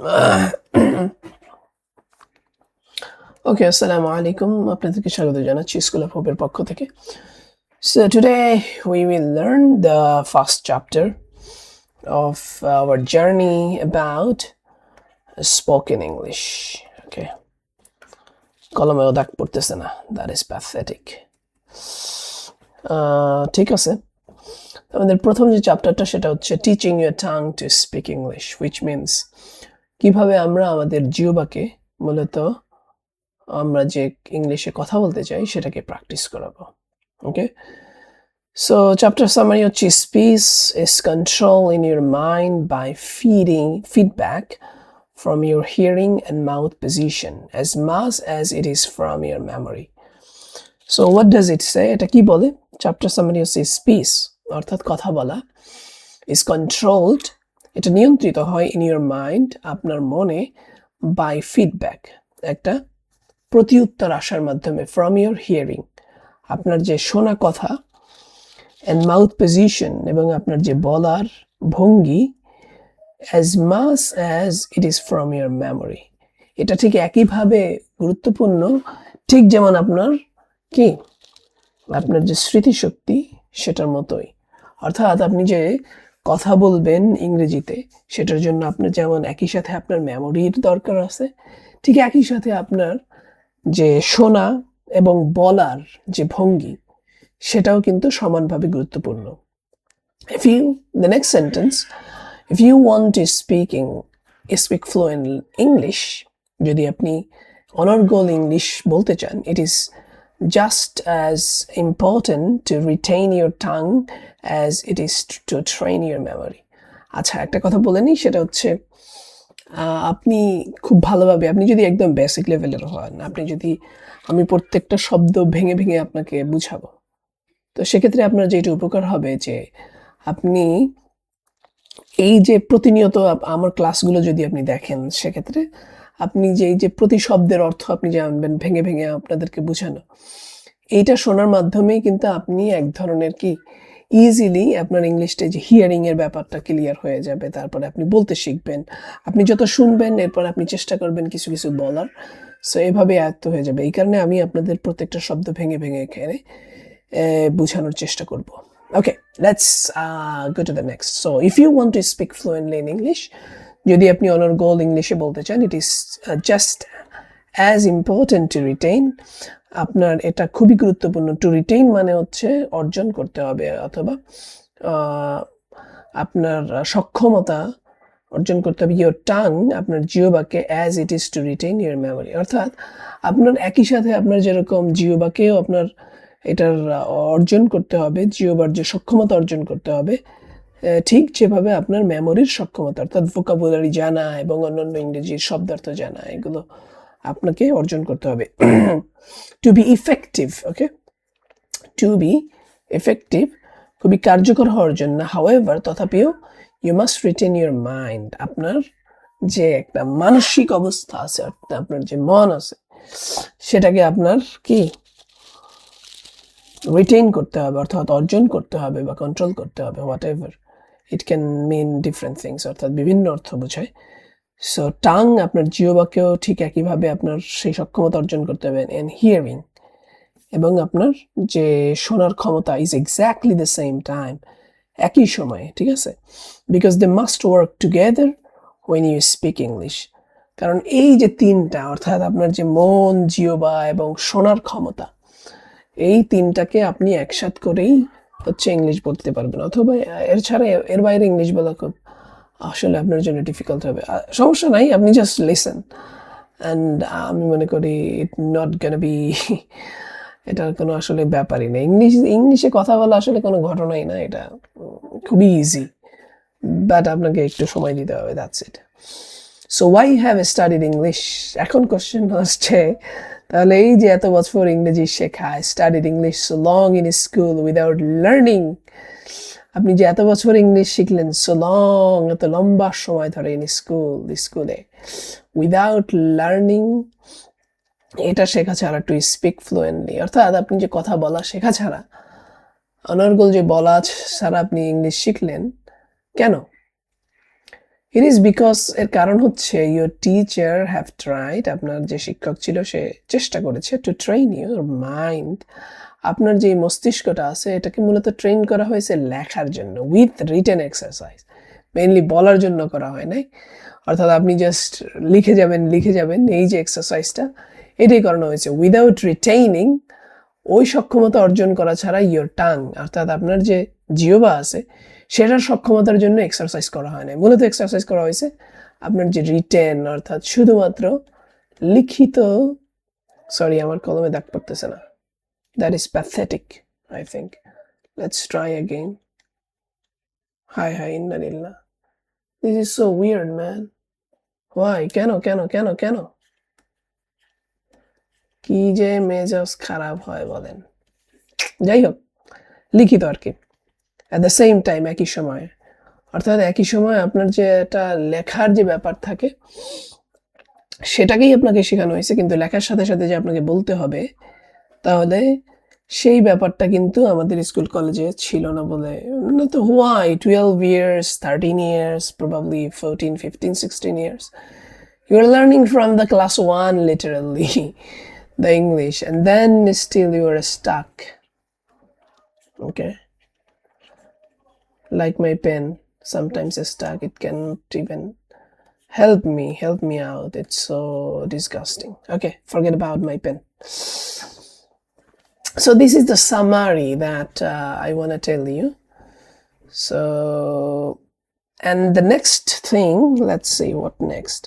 Okay, assalamu alaikum. আপনাদেরকে স্বাগত জানাচ্ছি স্কুল অফ হোপের পক্ষ থেকে। So today we will learn the first chapter of our journey about spoken English. Okay. কলমেও দাগ পড়তেছে না. That is pathetic. ঠিক আছে। আমাদের প্রথম যে চ্যাপ্টারটা সেটা হচ্ছে teaching your tongue to speak English, which means কিভাবে আমরা আমাদের জিহ্বাকে মূলত আমরা যে ইংলিশে কথা বলতে চাই সেটাকে প্র্যাকটিস করাবো। ওকে, সো চ্যাপ্টার সামারি হচ্ছে speech is control in your mind by feedback from your hearing and mouth position as much as it is from your memory. So what does it say? এটা কি বলে? Chapter summary হচ্ছে speech অর্থাৎ কথা বলা is controlled, এটা নিয়ন্ত্রিত হয় in your mind আপনার মনে by feedback, একটা প্রতিউত্তর আসার মাধ্যমে from your hearing, আপনার যে শোনা কথা, and mouth position, এবং আপনার যে বলার ভঙ্গি, as much as it is from your memory, এটা ঠিক একইভাবে গুরুত্বপূর্ণ ঠিক যেমন আপনার কি আপনার যে স্মৃতিশক্তি সেটার মতোই। অর্থাৎ আপনি যে কথা বলবেন ইংরেজিতে সেটার জন্য আপনার যেমন একই সাথে আপনার মেমোরির দরকার আছে, ঠিক একই সাথে আপনার যে শোনা এবং বলার যে ভঙ্গি সেটাও কিন্তু সমানভাবে গুরুত্বপূর্ণ। The next sentence, if you want to speak fluent English, যদি আপনি অনর্গল ইংলিশ বলতে চান, it is just as important to retain your tongue as it is to train your memory. আচ্ছা, একটা কথা বলে নিই, সেটা হচ্ছে আপনি খুব ভালোভাবে, আপনি যদি একদম বেসিক লেভেলের হন, আপনি যদি আমি প্রত্যেকটা শব্দ ভেঙে ভেঙে আপনাকে বুঝাবো, তো সেক্ষেত্রে আপনার যেটা উপকার হবে যে আপনি এই যে প্রতিনিয়ত আমার ক্লাসগুলো যদি আপনি দেখেন, সেক্ষেত্রে আপনি যে এই যে প্রতি শব্দের অর্থ আপনি জানবেন ভেঙে ভেঙে আপনাদেরকে বোঝানো, এইটা শোনার মাধ্যমেই কিন্তু আপনি এক ধরনের কি ইজিলি আপনার ইংলিশটা যে হিয়ারিং এর ব্যাপারটা ক্লিয়ার হয়ে যাবে। তারপরে আপনি বলতে শিখবেন, আপনি যত শুনবেন এরপর আপনি চেষ্টা করবেন কিছু কিছু বলার। সো এভাবে আয়ত্ত হয়ে যাবে। এই কারণে আমি আপনাদের প্রত্যেকটা শব্দ ভেঙে ভেঙে এখানে বোঝানোর চেষ্টা করব। Okay, let's go to the next. So if you want to speak fluently in English, যদি আপনি অনর্গল ইংলিশে বলতে চান, it is just as important to retain, আপনার এটা খুবই গুরুত্বপূর্ণ। টু রিটেইন মানে হচ্ছে অর্জন করতে হবে অথবা আপনার সক্ষমতা অর্জন করতে হবে, ইয়োর টাং, আপনার জিহ্বাকে, as it is to retain your memory. অর্থাৎ আপনার একই সাথে আপনার যেরকম জিহ্বাকেও আপনার এটার অর্জন করতে হবে, জিহ্বার যে সক্ষমতা অর্জন করতে হবে, ঠিক যেভাবে আপনার মেমোরির সক্ষমতা অর্থাৎ ভোকাবুলারি জানা এবং অন্যান্য ইংরেজির শব্দার্থ জানা, এগুলো আপনাকে অর্জন করতে হবে। To be effective, okay, to be effective, খুবই কার্যকর হওয়ার জন্য, হাউএভার, তথাপিও, you must retain your mind, আপনার যে একটা মানসিক অবস্থা আছে, অর্থাৎ আপনার যে মন আছে, সেটাকে আপনার কি রিটেইন করতে হবে, অর্থাৎ অর্জন করতে হবে বা কন্ট্রোল করতে হবে, whatever it can mean different things, অর্থাৎ বিভিন্ন অর্থ বোঝায়। সো টাং, আপনার জিহ্বাকেও ঠিক একইভাবে আপনার সেই সক্ষমতা অর্জন করতে হবে। অ্যান্ড হিয়ারিং, এবং আপনার যে শোনার ক্ষমতা is exactly the same time, একই সময়ে, ঠিক আছে, because they must work together when you speak English. কারণ এই যে তিনটা, অর্থাৎ আপনার যে মন, জিহ্বা এবং শোনার ক্ষমতা, এই তিনটাকে আপনি একসাথ করেই হচ্ছে ইংলিশ বলতে পারবেন, অথবা এর ছাড়া এর বাইরে ইংলিশ বলা খুব আসলে আপনার জন্য ডিফিকাল্ট হবে। সমস্যা নাই, আপনি জাস্ট লিসেন, অ্যান্ড আমি মনে করি ইট নট গোনা বি, এটার কোনো আসলে ব্যাপারই না। ইংলিশে কথা বলা আসলে কোনো ঘটনাই না, এটা খুবই ইজি, বাট আপনাকে একটু সময় দিতে হবে, that's it. So why have studied English, এখন কোশ্চেন হচ্ছে তাহলে এই যে এত বছর ইংরেজি শেখা, studied English so long in school without learning, আপনি যে এত বছর ইংলিশ শিখলেন, সো লং, এত লম্বা সময় ধরে ইন স্কুলে, উইদাউট লার্নিং, এটা শেখা ছাড়া, টু স্পিক ফ্লুয়েন্টলি, অর্থাৎ আপনি যে কথা বলা শেখা ছাড়া, অনর্গল যে বলা ছাড়া আপনি ইংলিশ শিখলেন কেন? It is because এর কারণ হচ্ছে your teacher have tried, আপনার যে শিক্ষক ছিল সে চেষ্টা করেছে to train your mind, আপনার যে মস্তিষ্কটা আছে এটাকে মূলত ট্রেন করা হয়েছে লেখার জন্য with written exercise, মেইনলি বলার জন্য করা হয় নাই। অর্থাৎ আপনি জাস্ট লিখে যাবেন এই যে এক্সারসাইজটা এটাই করানো হয়েছে উইদাউট রিটেইনিং, ওই সক্ষমতা অর্জন করা ছাড়া ইয়োর টাং, অর্থাৎ আপনার যে জিহ্বা আছে সেটার সক্ষমতার জন্য এক্সারসাইজ করা হয় না, মূলত এক্সারসাইজ করা হয়েছে আপনার যে রিটেন, অর্থাৎ শুধুমাত্র লিখিত, সরি আমার কলমে দাগ পড়তেছে না, that is pathetic I think, let's try again. Hi hi ইন্নালিল্লাহ, this is so weird man, why, কেন কেন কেন কেন, কি যে মেজাজ খারাপ হয় বলেন। যাই হোক, লিখিত আর কি, অ্যাট দ্য সেম টাইম, একই সময়ে, অর্থাৎ একই সময় আপনার যে একটা লেখার যে ব্যাপার থাকে সেটাকেই আপনাকে শেখানো হয়েছে, কিন্তু লেখার সাথে সাথে যে আপনাকে বলতে হবে, তাহলে সেই ব্যাপারটা কিন্তু আমাদের স্কুল কলেজে ছিল না বলে, না তো why 12 years 13 years probably 14 15 16 years you are learning from the class 1 literally the English, and then still you are stuck. Okay, like my pen sometimes is stuck, it cannot even help me out, it's so disgusting. Okay, forget about my pen. So this is the summary that I want to tell you. So, and the next thing, let's see what next.